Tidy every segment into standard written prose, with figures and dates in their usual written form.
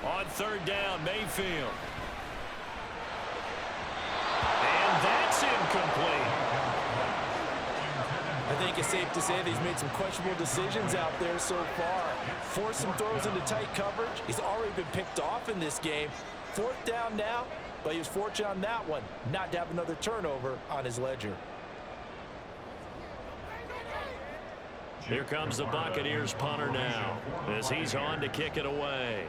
On third down, Mayfield. And that's incomplete. I think it's safe to say that he's made some questionable decisions out there so far. Forced some throws into tight coverage. He's already been picked off in this game. Fourth down now, but he was fortunate on that one not to have another turnover on his ledger. Here comes the Buccaneers punter now as he's on to kick it away.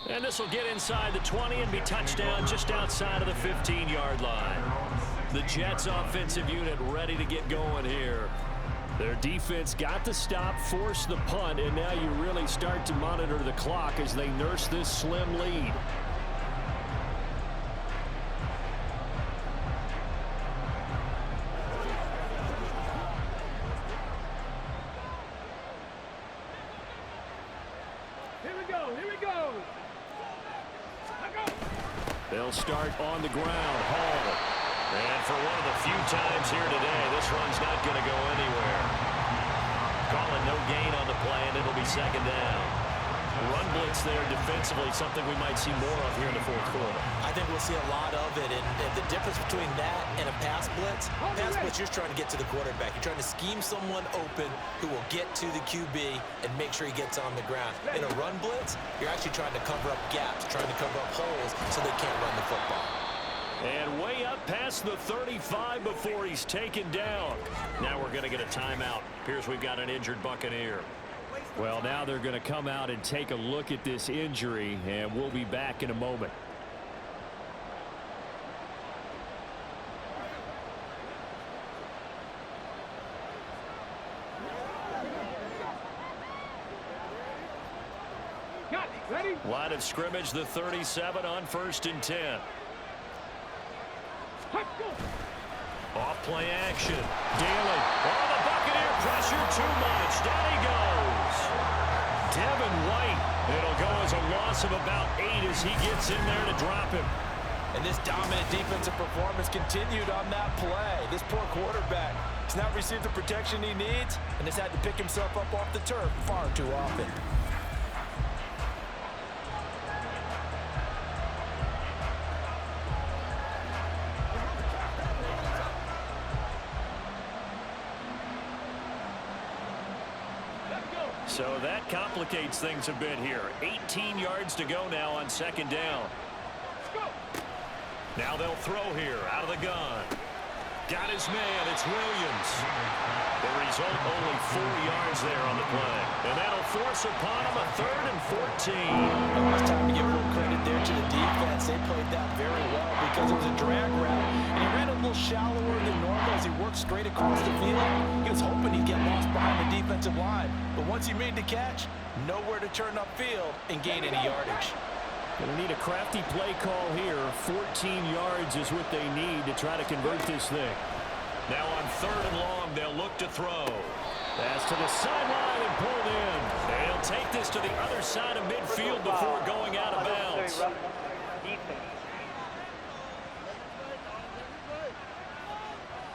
And this will get inside the 20 and be touchdown just outside of the 15-yard line. The Jets offensive unit ready to get going here. Their defense got the stop, forced the punt, and now you really start to monitor the clock as they nurse this slim lead. They'll start on the ground. Hall. And for one of the few times here today, this run's not going to go anywhere. Calling no gain on the play, and it'll be second down. Run blitz there defensively, something we might see more of here in the fourth quarter. I think we'll see a lot of it, and the difference between that and a pass blitz, you're trying to get to the quarterback. You're trying to scheme someone open who will get to the QB and make sure he gets on the ground. In a run blitz, you're actually trying to cover up gaps, trying to cover up holes so they can't run the football. And way up past the 35 before he's taken down. Now we're going to get a timeout. Appears we've got an injured Buccaneer. Well, now they're going to come out and take a look at this injury, and we'll be back in a moment. Ready? Line of scrimmage, the 37 on 1st and 10. Off play action. Daly. Oh, the Buccaneer pressure too much. Down he goes. Devin White. It'll go as a loss of about 8 as he gets in there to drop him. And this dominant defensive performance continued on that play. This poor quarterback has not received the protection he needs and has had to pick himself up off the turf far too often. So that complicates things a bit here. 18 yards to go now on second down. Now they'll throw here out of the gun. Got his man. It's Williams. The result, only 4 yards there on the play. And that'll force upon him a 3rd and 14. Now it's time to give a little credit there to the defense. They played that very well because it was a drag route. And he ran a little shallower than normal as he worked straight across the field. He was hoping he'd get lost behind the defensive line. But once he made the catch, nowhere to turn upfield and gain any yardage. Going to need a crafty play call here. 14 yards is what they need to try to convert this thing. Now on 3rd and long, they'll look to throw. Pass to the sideline and pulled in. They'll take this to the other side of midfield before going out of bounds.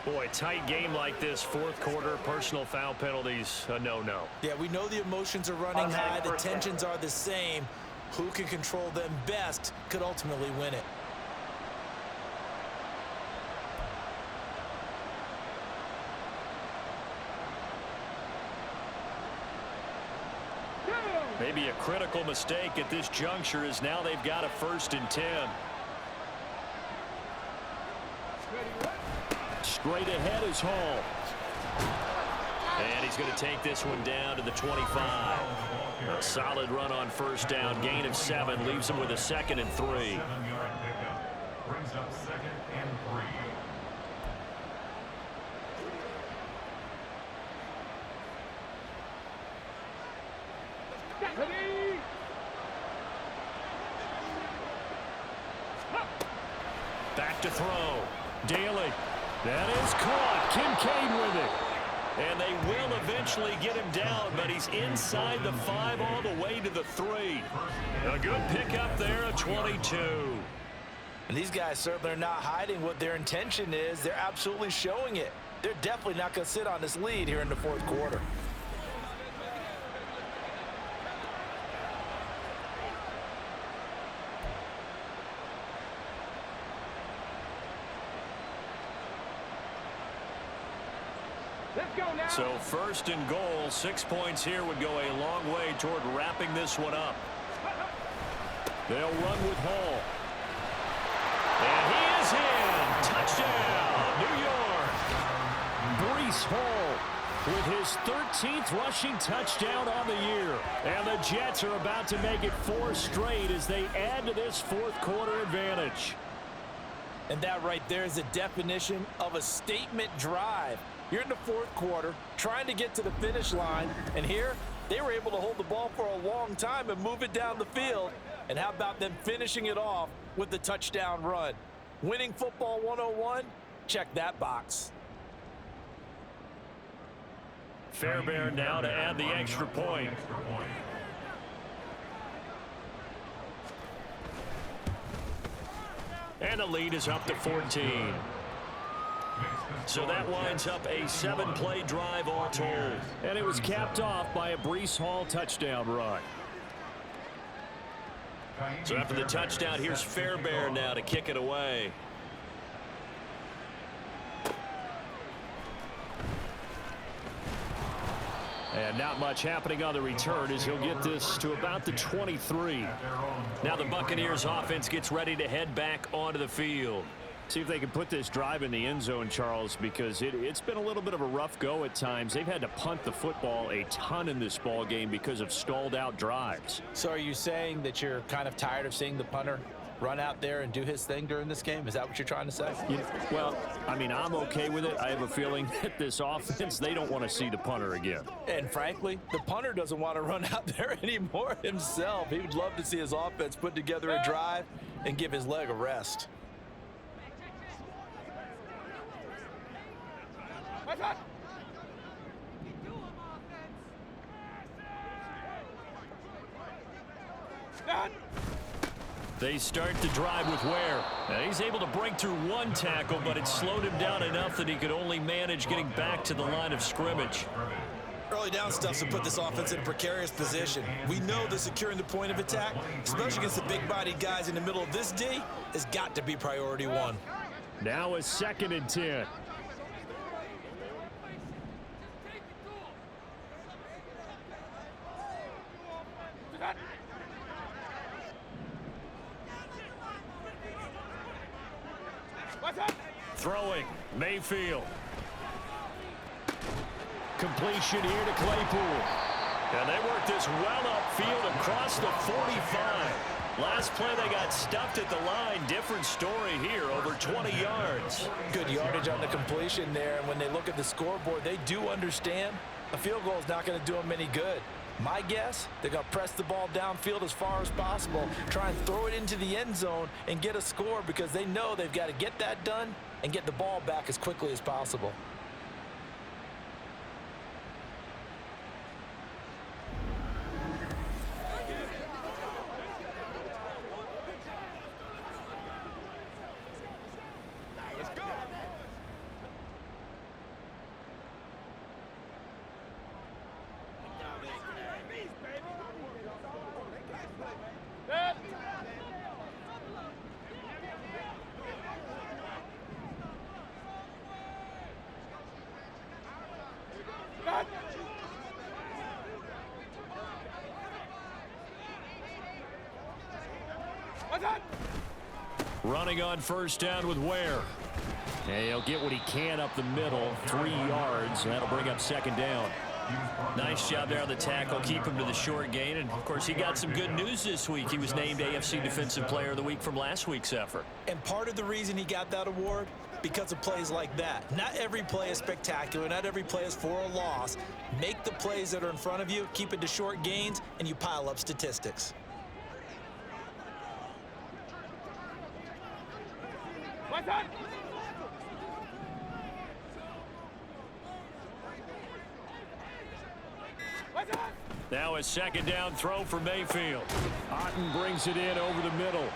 Boy, tight game like this, fourth quarter, personal foul penalties, a no-no. Yeah, we know the emotions are running high. The tensions are the same. Who can control them best could ultimately win it. Maybe a critical mistake at this juncture is now they've got a 1st and 10. Straight ahead is Hall. And he's going to take this one down to the 25. A solid run on 1st down. Gain of 7 leaves him with a 2nd and 3. Brings up 2nd and 3. Ready? Back to throw. Daly. That is caught. Kincaid with it. And they will eventually get him down, but he's inside the 5 all the way to the 3. A good pickup there of 22. And these guys certainly are not hiding what their intention is. They're absolutely showing it. They're definitely not going to sit on this lead here in the fourth quarter. So first and goal, 6 points here would go a long way toward wrapping this one up. They'll run with Hall. And he is in. Touchdown, New York. Breece Hall with his 13th rushing touchdown on the year. And the Jets are about to make it 4 straight as they add to this fourth quarter advantage. And that right there is the definition of a statement drive. You're in the fourth quarter, trying to get to the finish line, and here they were able to hold the ball for a long time and move it down the field. And how about them finishing it off with the touchdown run? Winning football 101? Check that box. Fairbairn now to add the extra point. And the lead is up to 14. So that winds up a 7-play drive all told. And it was capped off by a Breece Hall touchdown run. So after the touchdown, here's Fairbairn now to kick it away. And not much happening on the return as he'll get this to about the 23. Now the Buccaneers offense gets ready to head back onto the field. See if they can put this drive in the end zone, Charles, because it's been a little bit of a rough go at times. They've had to punt the football a ton in this ball game because of stalled out drives. So are you saying that you're kind of tired of seeing the punter run out there and do his thing during this game? Is that what you're trying to say? Well, I mean, I'm okay with it. I have a feeling that this offense, they don't want to see the punter again. And frankly, the punter doesn't want to run out there anymore himself. He would love to see his offense put together a drive and give his leg a rest. They start the drive with Ware. Now he's able to break through one tackle, but it slowed him down enough that he could only manage getting back to the line of scrimmage. Early down stuff to put this offense in a precarious position. We know that securing the point of attack, especially against the big-bodied guys in the middle of this D, has got to be priority one. Now a 2nd and 10. Throwing, Mayfield. Completion here to Claypool. And they work this well upfield across the 45. Last play they got stuffed at the line. Different story here, over 20 yards. Good yardage on the completion there. And when they look at the scoreboard, they do understand a field goal is not going to do them any good. My guess, they're going to press the ball downfield as far as possible, try and throw it into the end zone and get a score because they know they've got to get that done and get the ball back as quickly as possible. Running on first down with Ware. And he'll get what he can up the middle, 3 yards, and that'll bring up 2nd down. Nice job there on the tackle, keep him to the short gain. And, of course, he got some good news this week. He was named AFC Defensive Player of the Week from last week's effort. And part of the reason he got that award, because of plays like that. Not every play is spectacular. Not every play is for a loss. Make the plays that are in front of you, keep it to short gains, and you pile up statistics. Now a second down throw for Mayfield. Otten brings it in over the middle.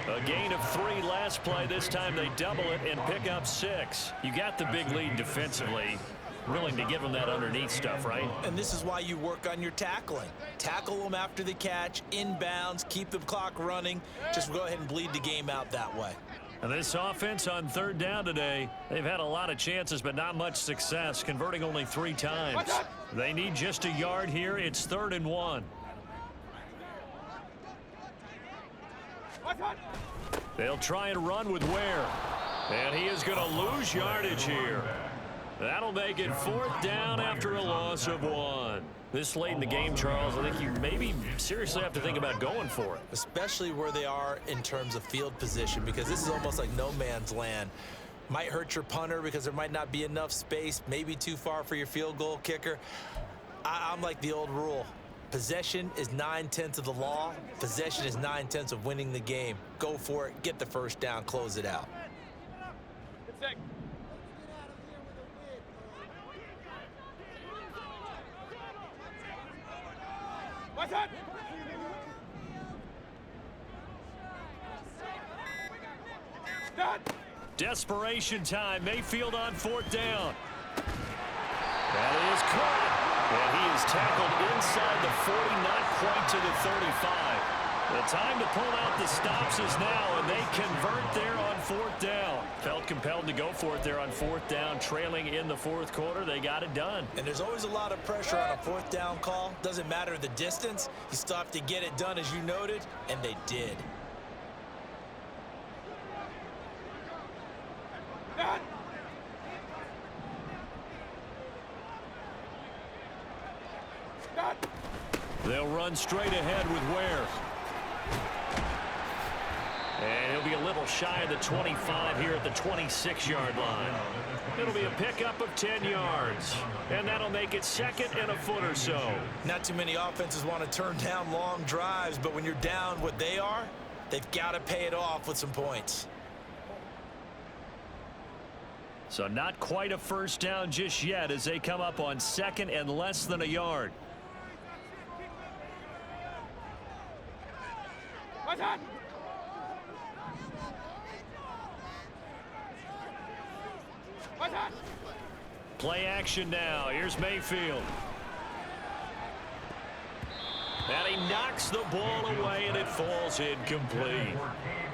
A gain of 3 last play. This time they double it and pick up 6. You got the big lead defensively. Willing to give them that underneath stuff, right? And this is why you work on your tackling. Tackle them after the catch, inbounds, keep the clock running. Just go ahead and bleed the game out that way. And this offense on 3rd down today, they've had a lot of chances but not much success, converting only 3 times. They need just a yard here. It's 3rd and 1. They'll try and run with Ware. And he is going to lose yardage here. That'll make it 4th down after a loss of 1. This late in the game, Charles, I think you maybe seriously have to think about going for it. Especially where they are in terms of field position, because this is almost like no man's land. Might hurt your punter because there might not be enough space, maybe too far for your field goal kicker. I'm like the old rule. Possession is 9/10 of the law. Possession is 9/10 of winning the game. Go for it, get the first down, close it out. Desperation time. Mayfield on 4th down. That is caught. And he is tackled inside the 40, not quite to the 35. The time to pull out the stops is now, and they convert there on 4th down. Felt compelled to go for it there on 4th down, trailing in the 4th quarter. They got it done. And there's always a lot of pressure on a 4th down call. Doesn't matter the distance. You still have to get it done, as you noted, and they did. They'll run straight ahead with Ware. And he'll be a little shy of the 25 here at the 26-yard line. It'll be a pickup of 10 yards. And that'll make it 2nd and a foot or so. Not too many offenses want to turn down long drives, but when you're down what they are, they've got to pay it off with some points. So not quite a first down just yet as they come up on 2nd and less than a yard. Play action now. Here's Mayfield. And he knocks the ball away, and it falls incomplete.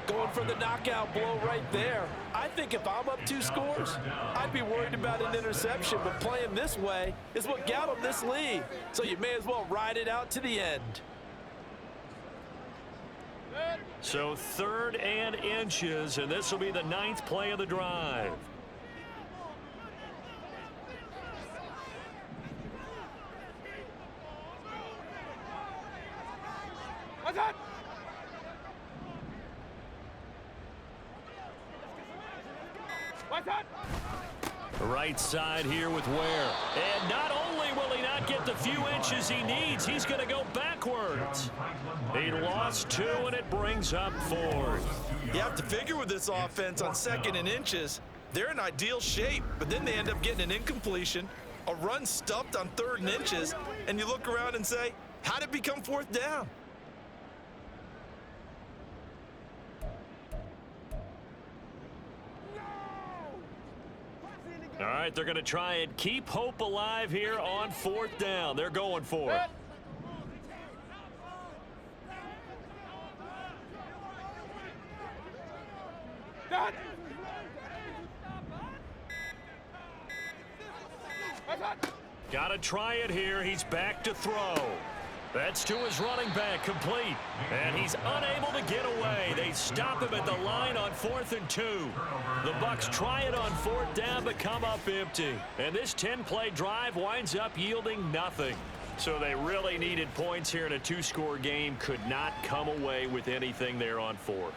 Going for the knockout blow right there. I think if I'm up 2 scores, I'd be worried about an interception, but playing this way is what got them this lead. So you may as well ride it out to the end. So 3rd and inches, and this will be the 9th play of the drive. Right side here with Ware. And not only will he not get the few inches he needs, he's going to go backwards. He lost 2, and it brings up 4th. You have to figure with this offense on 2nd and inches, they're in ideal shape, but then they end up getting an incompletion, a run stuffed on 3rd and inches, and you look around and say, how did it become 4th down? All right, they're going to try and keep hope alive here on 4th down. They're going for it. Got to try it here. He's back to throw. That's to his running back, complete. And he's unable to get away. They stop him at the line on 4th and 2. The Bucs try it on 4th down, but come up empty. And this 10-play drive winds up yielding nothing. So they really needed points here in a 2-score game. Could not come away with anything there on 4th.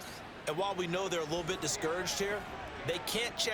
And while we know they're a little bit discouraged here, they can't check